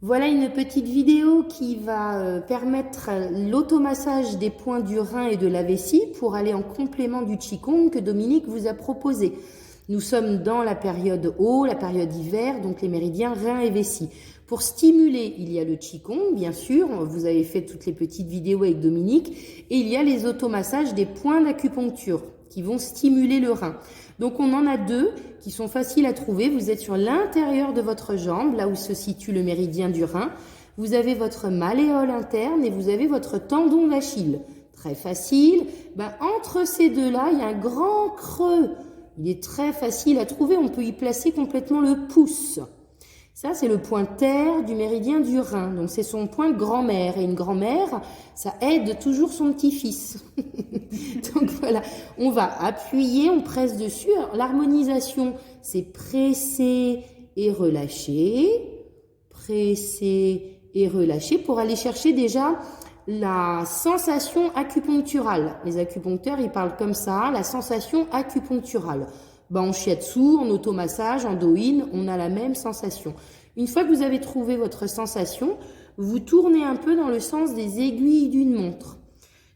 Voilà une petite vidéo qui va permettre l'automassage des points du rein et de la vessie pour aller en complément du Qigong que Dominique vous a proposé. Nous sommes dans la période haut, la période hiver, donc les méridiens rein et vessie. Pour stimuler, il y a le Qigong, bien sûr, vous avez fait toutes les petites vidéos avec Dominique, et il y a les automassages des points d'acupuncture qui vont stimuler le rein. Donc on en a deux qui sont faciles à trouver. Vous êtes sur l'intérieur de votre jambe, là où se situe le méridien du rein. Vous avez votre malléole interne et vous avez votre tendon d'Achille. Très facile. Entre ces deux-là, il y a un grand creux. Il est très facile à trouver. On peut y placer complètement le pouce. Ça, c'est le point terre du méridien du rein. Donc, c'est son point grand-mère. Et une grand-mère, ça aide toujours son petit-fils. Donc, voilà. On va appuyer, on presse dessus. L'harmonisation, c'est presser et relâcher. Presser et relâcher pour aller chercher déjà la sensation acupuncturale. Les acupuncteurs, ils parlent comme ça, la sensation acupuncturale. En shiatsu, en automassage, en doin, on a la même sensation. Une fois que vous avez trouvé votre sensation, vous tournez un peu dans le sens des aiguilles d'une montre.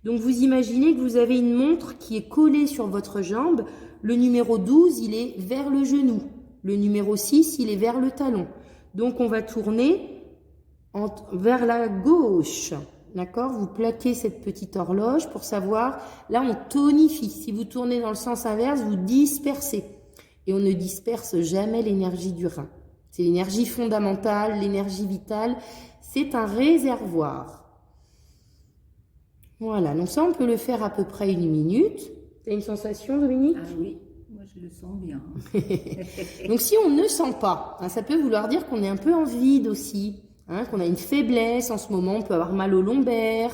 Donc vous imaginez que vous avez une montre qui est collée sur votre jambe. Le numéro 12, il est vers le genou. Le numéro 6, il est vers le talon. Donc on va tourner vers la gauche. D'accord? Vous plaquez cette petite horloge pour savoir, là on tonifie. Si vous tournez dans le sens inverse, vous dispersez. Et on ne disperse jamais l'énergie du rein. C'est l'énergie fondamentale, l'énergie vitale. C'est un réservoir. Voilà, donc ça on peut le faire à peu près 1 minute. Tu as une sensation, Dominique? Ah oui, moi je le sens bien. Donc si on ne sent pas, ça peut vouloir dire qu'on est un peu en vide aussi. Qu'on a une faiblesse en ce moment, on peut avoir mal au lombaire,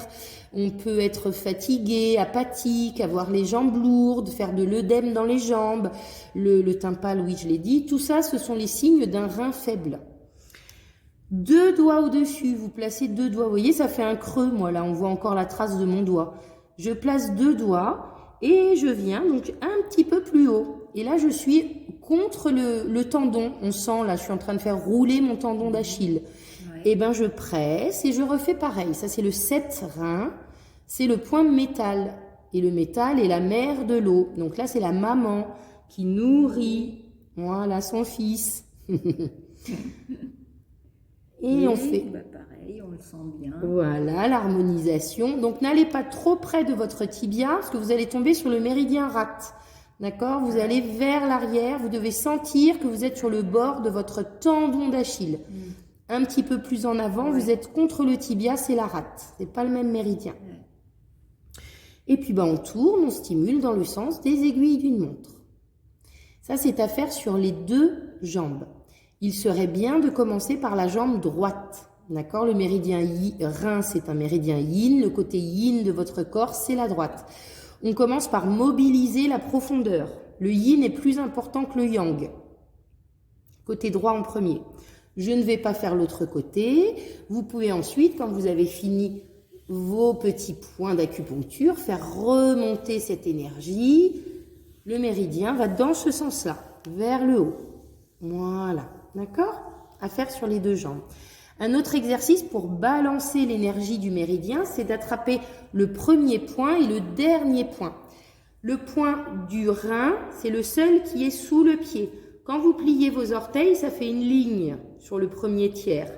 on peut être fatigué, apathique, avoir les jambes lourdes, faire de l'œdème dans les jambes, le teint pâle, oui je l'ai dit. Tout ça, ce sont les signes d'un rein faible. 2 doigts au-dessus, vous placez 2 doigts. Vous voyez, ça fait un creux, moi là, on voit encore la trace de mon doigt. Je place 2 doigts et je viens donc un petit peu plus haut. Et là, je suis contre le tendon. On sent, là, je suis en train de faire rouler mon tendon d'Achille. Et je presse et je refais pareil. Ça, c'est le 7 rein. C'est le point métal. Et le métal est la mère de l'eau. Donc là, c'est la maman qui nourrit, voilà, son fils. Et on fait... pareil, on le sent bien. Voilà, l'harmonisation. Donc, n'allez pas trop près de votre tibia parce que vous allez tomber sur le méridien rate. D'accord? Vous allez vers l'arrière. Vous devez sentir que vous êtes sur le bord de votre tendon d'Achille. Un petit peu plus en avant, vous êtes contre le tibia, c'est la rate. C'est pas le même méridien. Et puis on tourne, on stimule dans le sens des aiguilles d'une montre. Ça, c'est à faire sur les 2 jambes. Il serait bien de commencer par la jambe droite. D'accord? Le méridien rein, c'est un méridien yin. Le côté yin de votre corps, c'est la droite. On commence par mobiliser la profondeur. Le yin est plus important que le yang. Côté droit en premier. Je ne vais pas faire l'autre côté. Vous pouvez ensuite, quand vous avez fini vos petits points d'acupuncture, faire remonter cette énergie. Le méridien va dans ce sens-là, vers le haut. Voilà, d'accord? À faire sur les 2 jambes. Un autre exercice pour balancer l'énergie du méridien, c'est d'attraper le premier point et le dernier point. Le point du rein, c'est le seul qui est sous le pied. Quand vous pliez vos orteils, ça fait une ligne sur le premier tiers.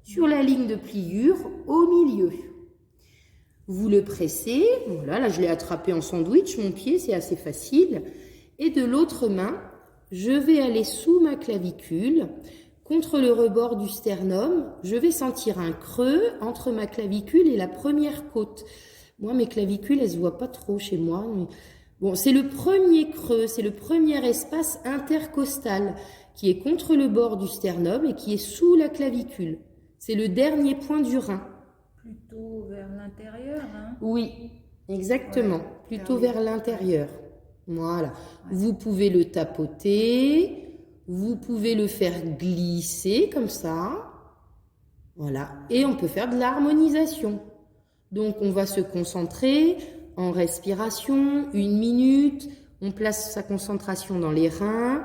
Sur la ligne de pliure, au milieu. Vous le pressez. Voilà, là je l'ai attrapé en sandwich, mon pied, c'est assez facile. Et de l'autre main, je vais aller sous ma clavicule, contre le rebord du sternum. Je vais sentir un creux entre ma clavicule et la première côte. Moi, mes clavicules, elles ne se voient pas trop chez moi. Bon, c'est le premier creux, c'est le premier espace intercostal qui est contre le bord du sternum et qui est sous la clavicule. C'est le dernier point du rein. Plutôt vers l'intérieur, hein? Oui, exactement. Plutôt vers l'intérieur. Voilà. Vous pouvez le tapoter, vous pouvez le faire glisser comme ça. Voilà. Et on peut faire de l'harmonisation. Donc, on va se concentrer en respiration, 1 minute, on place sa concentration dans les reins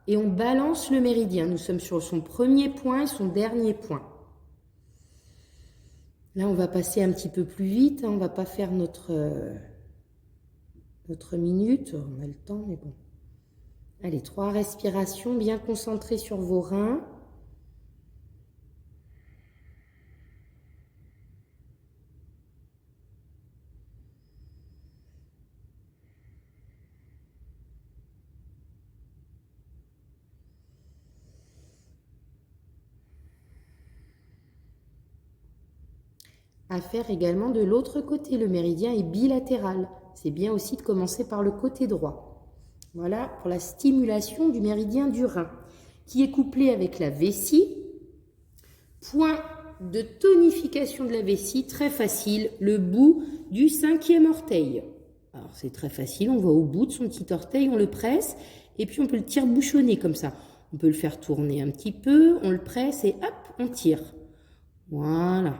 et on balance le méridien. Nous sommes sur son premier point et son dernier point. Là, on va passer un petit peu plus vite. Hein, on va pas faire notre minute. On a le temps, mais bon. Allez, 3 respirations bien concentrées sur vos reins. À faire également de l'autre côté. Le méridien est bilatéral. C'est bien aussi de commencer par le côté droit. Voilà pour la stimulation du méridien du rein, qui est couplé avec la vessie. Point de tonification de la vessie, très facile, le bout du 5e orteil. Alors c'est très facile, on va au bout de son petit orteil, on le presse, et puis on peut le tire-bouchonner comme ça. On peut le faire tourner un petit peu, on le presse et hop, on tire. Voilà.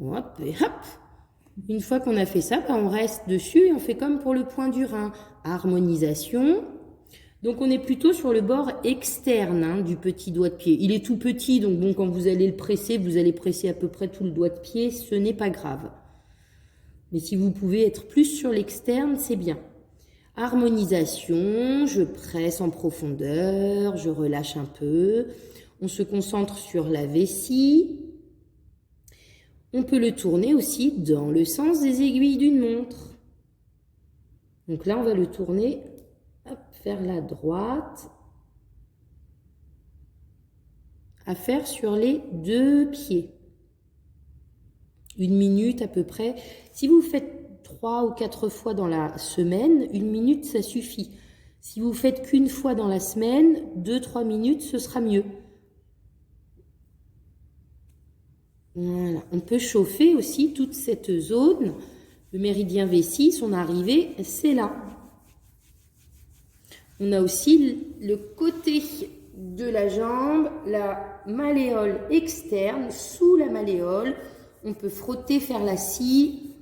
Hop et hop. Une fois qu'on a fait ça, on reste dessus et on fait comme pour le point du rein. Harmonisation. Donc on est plutôt sur le bord externe du petit doigt de pied. Il est tout petit, donc bon, quand vous allez le presser, vous allez presser à peu près tout le doigt de pied, ce n'est pas grave. Mais si vous pouvez être plus sur l'externe, c'est bien. Harmonisation, je presse en profondeur, je relâche un peu. On se concentre sur la vessie. On peut le tourner aussi dans le sens des aiguilles d'une montre. Donc là, on va le tourner vers la droite, à faire sur les 2 pieds. 1 minute à peu près. Si vous faites 3 ou 4 fois dans la semaine, 1 minute, ça suffit. Si vous faites qu'une fois dans la semaine, 2-3 minutes, ce sera mieux. Voilà. On peut chauffer aussi toute cette zone. Le méridien vessie, son arrivée, c'est là. On a aussi le côté de la jambe, la malléole externe, sous la malléole. On peut frotter, faire la scie.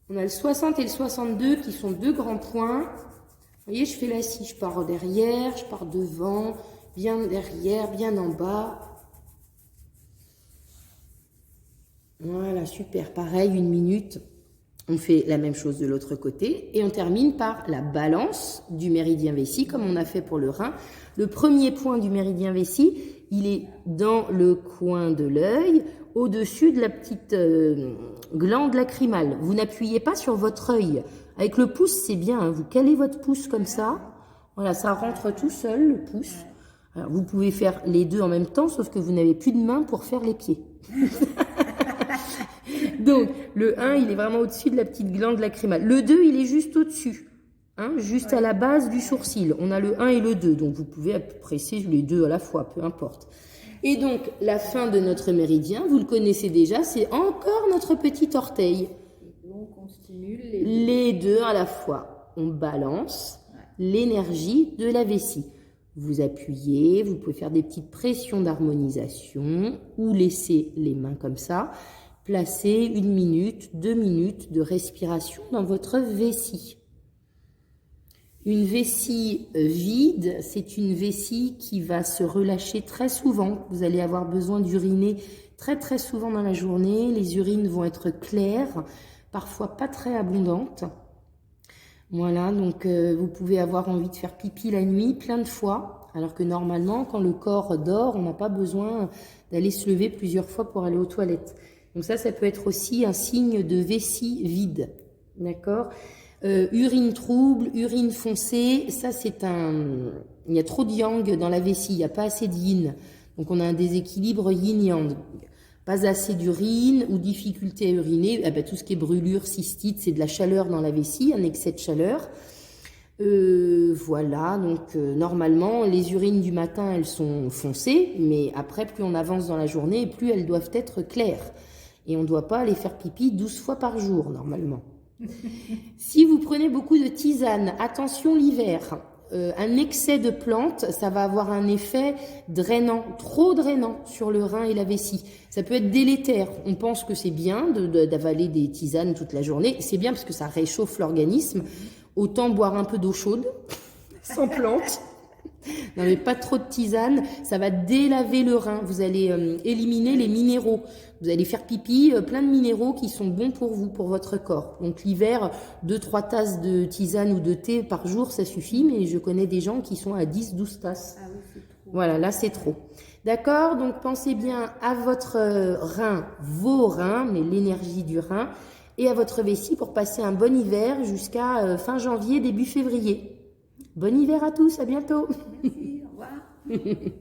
On a le 60 et le 62 qui sont 2 grands points. Vous voyez, je fais la scie, je pars derrière, je pars devant, bien derrière, bien en bas. Voilà, super. Pareil, 1 minute. On fait la même chose de l'autre côté et on termine par la balance du méridien vessie comme on a fait pour le rein. Le premier point du méridien vessie, il est dans le coin de l'œil, au-dessus de la petite glande lacrymale. Vous n'appuyez pas sur votre œil. Avec le pouce, c'est bien, hein. Vous calez votre pouce comme ça. Voilà, ça rentre tout seul, le pouce. Alors, vous pouvez faire les deux en même temps, sauf que vous n'avez plus de main pour faire les pieds. Donc, le 1, il est vraiment au-dessus de la petite glande lacrymale. Le 2, il est juste au-dessus, hein, juste à la base du sourcil. On a le 1 et le 2, donc vous pouvez presser les deux à la fois, peu importe. Et donc, la fin de notre méridien, vous le connaissez déjà, c'est encore notre petit orteil. Et donc, on stimule les deux à la fois. On balance l'énergie de la vessie. Vous appuyez, vous pouvez faire des petites pressions d'harmonisation ou laisser les mains comme ça. Placez 1 minute, 2 minutes de respiration dans votre vessie. Une vessie vide, c'est une vessie qui va se relâcher très souvent. Vous allez avoir besoin d'uriner très très souvent dans la journée. Les urines vont être claires, parfois pas très abondantes. Voilà, donc vous pouvez avoir envie de faire pipi la nuit plein de fois, alors que normalement, quand le corps dort, on n'a pas besoin d'aller se lever plusieurs fois pour aller aux toilettes. Donc ça peut être aussi un signe de vessie vide, d'accord ? Urine trouble, urine foncée, ça c'est il y a trop de yang dans la vessie, il n'y a pas assez de yin. Donc on a un déséquilibre yin-yang. Pas assez d'urine ou difficulté à uriner, tout ce qui est brûlure, cystite, c'est de la chaleur dans la vessie, un excès de chaleur. Voilà, donc normalement les urines du matin elles sont foncées, mais après plus on avance dans la journée, plus elles doivent être claires. Et on ne doit pas aller faire pipi 12 fois par jour normalement. Si vous prenez beaucoup de tisane, attention l'hiver, un excès de plantes, ça va avoir un effet drainant, trop drainant sur le rein et la vessie. Ça peut être délétère. On pense que c'est bien d'avaler des tisanes toute la journée. C'est bien parce que ça réchauffe l'organisme. Autant boire un peu d'eau chaude, sans plantes. Non, mais pas trop de tisane, ça va délaver le rein. Vous allez éliminer les minéraux. Vous allez faire pipi, plein de minéraux qui sont bons pour vous, pour votre corps. Donc l'hiver, 2-3 tasses de tisane ou de thé par jour, ça suffit. Mais je connais des gens qui sont à 10-12 tasses. Ah oui, c'est trop. Voilà, là c'est trop. D'accord? Donc pensez bien à votre rein, vos reins, mais l'énergie du rein, et à votre vessie pour passer un bon hiver jusqu'à fin janvier, début février. Bon hiver à tous, à bientôt. Merci, au revoir.